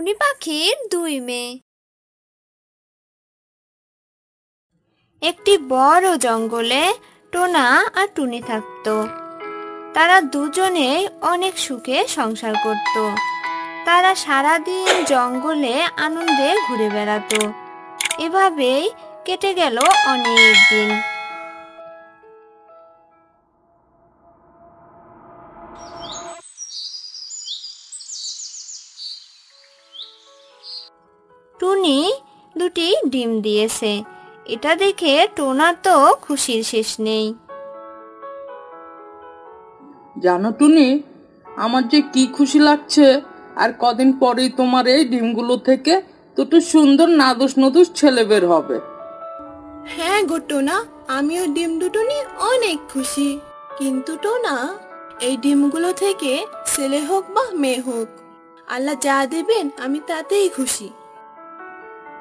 টুনি পাখির দুই মেয়ে। একটি বড় জঙ্গলে টোনা আর টুনি থাকত। তারা দুজনে অনেক সুখে সংসার করত। তারা সারাদিন জঙ্গলে আনন্দে ঘুরে বেড়াতো। এভাবেই কেটে গেল অনেক দিন। টুনি দুটি ডিম দিয়েছে। এটা দেখে টোনার তো খুশির শেষ নেই। জানো টুনি, আমার যে কি খুশি লাগছে। আর কদিন পরেই তোমার এই ডিমগুলো থেকে দুটো সুন্দর নাদুস নদুস ছেলে বের হবে। হ্যাঁ গো টোনা, আমিও ডিম দুটো নিয়ে অনেক খুশি। কিন্তু টোনা, এই ডিমগুলো থেকে ছেলে হোক বা মেয়ে হোক, আল্লাহ যা দেবেন আমি তাতেই খুশি।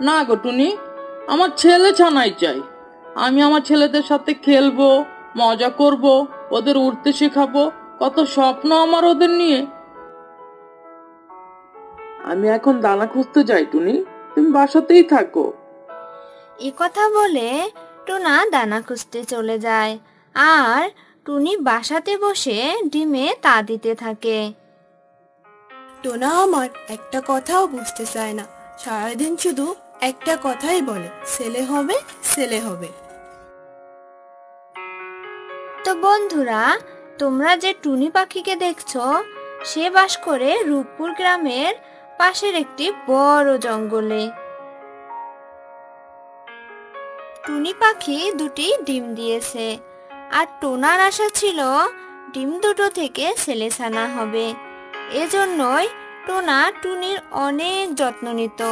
না গো টুনি, আমার ছেলে ছানাই চাই। আমি আমার ছেলেদের সাথে খেলবো, মজা করব, ওদের উড়তে শেখাবো। কত স্বপ্ন আমার ওদের নিয়ে। আমি এখন দানা খুঁজতে যাই টুনি, তুমি বাসাতেই থাকো। এ কথা বলে টোনা দানা খুঁজতে চলে যায় আর টুনি বাসাতে বসে ডিমে তা দিতে থাকে। টোনা আমার একটা কথাও বুঝতে চায় না, সারাদিন শুধু একটা কথাই বলে, ছেলে হবে ছেলে হবে। তো বন্ধুরা, তোমরা যে টুনি পাখিকে দেখছো, সে বাস করে রূপপুর গ্রামের পাশের একটি বড় জঙ্গলে। টুনি পাখি দুটি ডিম দিয়েছে আর টোনার আশা ছিল ডিম দুটো থেকে ছেলে ছানা হবে। এজন্যই টোনা টুনির অনেক যত্ন নিত।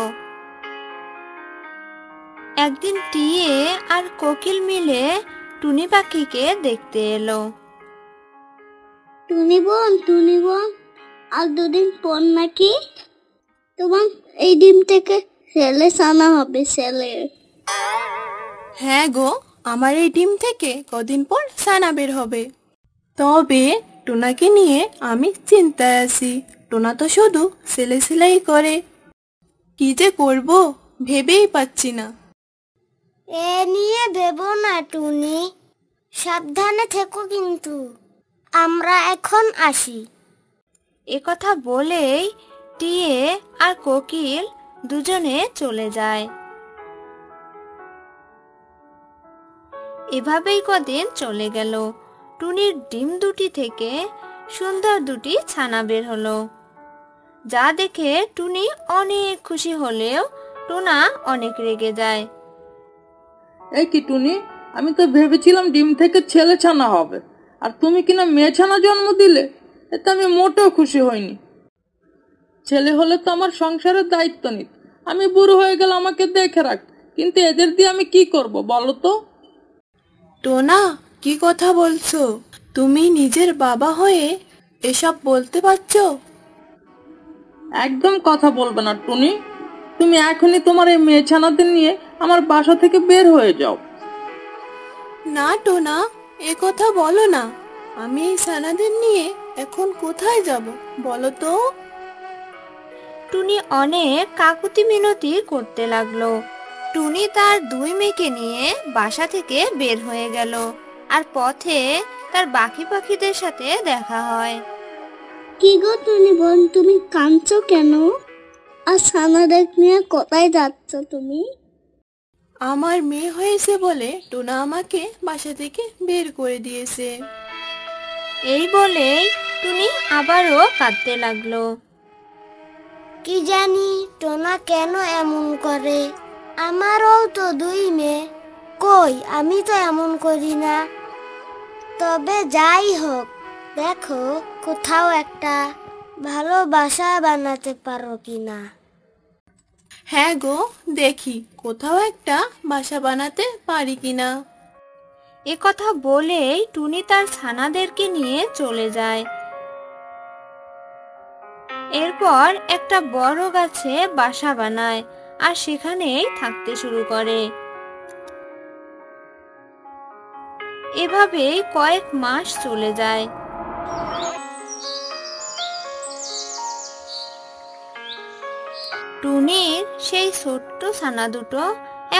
একদিন টিয়ে আর কোকিল মিলে টুনি পাখিকে দেখতে এলো। টুনি বোন, আর দুদিন পর নাকি তোমার এই ডিম থেকে ছেলে ছানা হবে, ছেলে। হ্যাঁ গো, আমার এই ডিম থেকে কদিন পর ছানা বের হবে। তবে টোনাকে নিয়ে আমি চিন্তায় আছি। টোনা তো শুধু ছেলে ছেলেই করে, কি যে করব ভেবেই পাচ্ছি না। এ নিয়ে ভেবো না টুনি, সাবধানে থেকো কিন্তু। আমরা এখন আসি। এ কথা বলেই টিয়ে আর কোকিল দুজনে চলে যায়। এভাবেই কদিন চলে গেল। টুনির ডিম দুটি থেকে সুন্দর দুটি ছানা বের হলো, যা দেখে টুনি অনেক খুশি হলেও টোনা অনেক রেগে যায়। এই কি টুনি, আমি তো ভেবেছিলাম ডিম থেকে ছেলে ছানা হবে, আর তুমি কিনা মেয়ে ছানা জন্ম দিলে। এতে আমি মোটেও খুশি হইনি। ছেলে হলে তো আমার সংসারের দায়িত্ব নিত, আমি বুড়ো হয়ে গেলে আমাকে দেখে রাখ। কিন্তু এদের দিয়ে আমি কি করব বলো তো? টোনা, কি কথা বলছো? তুমি নিজের বাবা হয়ে এসব বলতে পারছো? একদম কথা বলবে না টুনি। তুমি এখনই তোমার এই মেয়ে ছানাদের নিয়ে আমার বাসা থেকে বের হয়ে যাও। না টোনা, এ কথা বলো না। আমি এই ছানাদের নিয়ে এখন কোথায় যাব বলো তো? টুনি অনেক কাকুতি মিনতি করতে লাগলো। টুনি তার দুই মেয়েকে নিয়ে বাসা থেকে বের হয়ে গেল আর পথে তার বাকি পাখিদের সাথে দেখা হয়। কি গো টুনি বোন, তুমি কাঁদছো কেন? আর ছানাদের নিয়ে কোথায় যাচ্ছ তুমি? আমার মেয়ে হয়েছে বলে টোনা আমাকে বাসা থেকে বের করে দিয়েছে। এই বলেই টুনি আবারও কাঁদতে লাগলো। কি জানি টোনা কেন এমন করে। আমারও তো দুই মেয়ে, কই আমি তো এমন করি না। তবে যাই হোক, দেখো কোথাও একটা ভালো বাসা বানাতে পারো কিনা। হ্যাঁ গো, দেখি কোথাও একটা বাসা বানাতে পারি কিনা। এ কথা বলেই টুনি তার ছানাদেরকে নিয়ে চলে যায়। এরপর একটা বড় গাছে বাসা বানায় আর সেখানেই থাকতে শুরু করে। এভাবেই কয়েক মাস চলে যায়। টুনির সেই ছোট্ট ছানা দুটো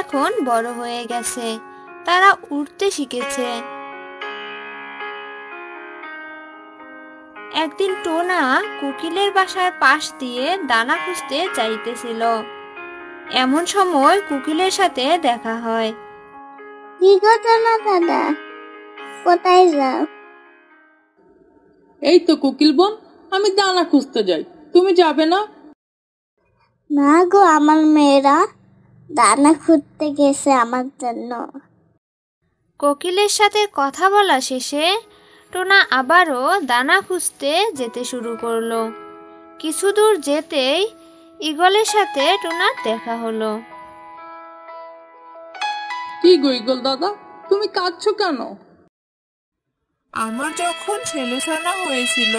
এখন বড় হয়ে গেছে, তারা উড়তে শিখেছে। একদিন টোনা কোকিলের বাসার পাশ দিয়ে দানা খুঁজতে যাইতেছিল। এমন সময় কোকিলের সাথে দেখা হয়। কি ঘটনা দাদা, কোথায় যাও? এই তো কোকিল বোন, আমি দানা খুঁজতে যাই, তুমি যাবে না? না গো, আমার মেয়েরা দানা খুঁজতে গেছে আমার জন্য। কোকিলের সাথে কথা বলা শেষে টোনা আবারও দানা খুঁজতে যেতে শুরু করলো। কিছু দূর যেতেই ঈগলের সাথে টোনার দেখা হলো। কি গো ঈগল দাদা, তুমি কাঁদছো কেন? আমার যখন ছেলেছানা হয়েছিল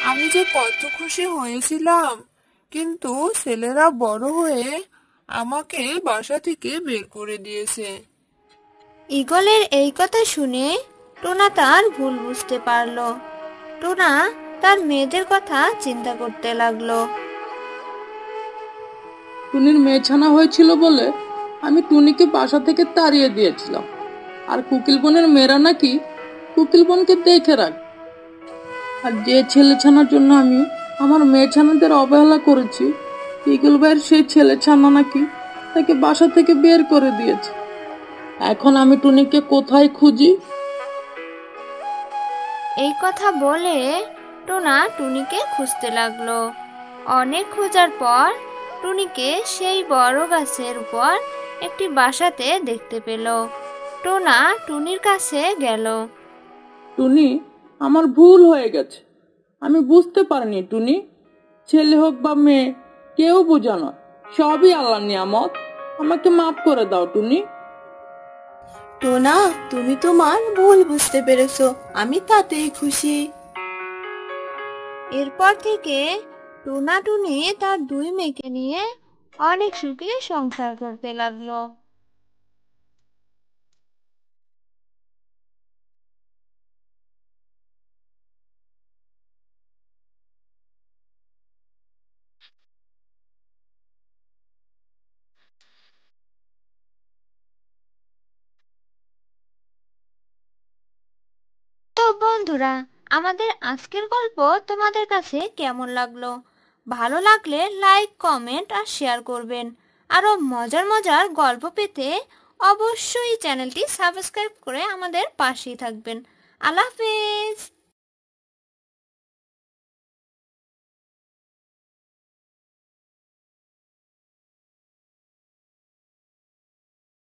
আমি যে কত খুশি হয়েছিলাম, কিন্তু ছেলেরা বড় হয়ে আমাকে বাসা থেকে বের করে দিয়েছে। ঈগলের এই কথা শুনে টোনা তার ভুল বুঝতে পারলো। টোনা তার মেয়েদের কথা চিন্তা করতে লাগলো। টুনির মেয়ে ছানা হয়েছিল বলে আমি টুনিকে বাসা থেকে তাড়িয়ে দিয়েছিলাম, আর কোকিল বোনের মেয়েরা নাকি কোকিল বোনকে দেখে রাখ। আর যে ছেলে ছানার জন্য আমি আমার মেয়ে ছানাদের অবহেলা করেছি, ঈগল ভাইয়ের সেই ছেলে ছানা নাকি তাকে বাসা থেকে বের করে দিয়েছে। এখন আমি টুনিকে কোথায় খুঁজি? এই কথা বলে টোনা টুনিকে খুঁজতে লাগলো। অনেক খোঁজার পর টুনিকে সেই বড় গাছের উপর একটি বাসাতে দেখতে পেল। টোনা টুনির কাছে গেল। টুনি, আমার ভুল হয়ে গেছে, আমি বুঝতে পারিনি টুনি। ছেলে হোক বা মেয়ে, কেউ বোঝা নয়, সবই আল্লাহর নিয়ামত, আমাকে মাফ করে দাও টুনি। টোনা, তুমি তোমার ভুল বুঝতে পেরেছো, আমি তাতেই খুশি। এরপর থেকে টোনা টুনি তার দুই মেয়েকে নিয়ে অনেক সুখে সংসার করতে লাগলো। তো বন্ধুরা, আমাদের আজকের গল্প তোমাদের কাছে কেমন লাগলো? ভালো লাগলে লাইক, কমেন্ট আর শেয়ার করবেন। আরো মজার মজার গল্প পেতে অবশ্যই চ্যানেলটি সাবস্ক্রাইব করে আমাদের পাশেই থাকবেন। আল্লাহ হাফেজ।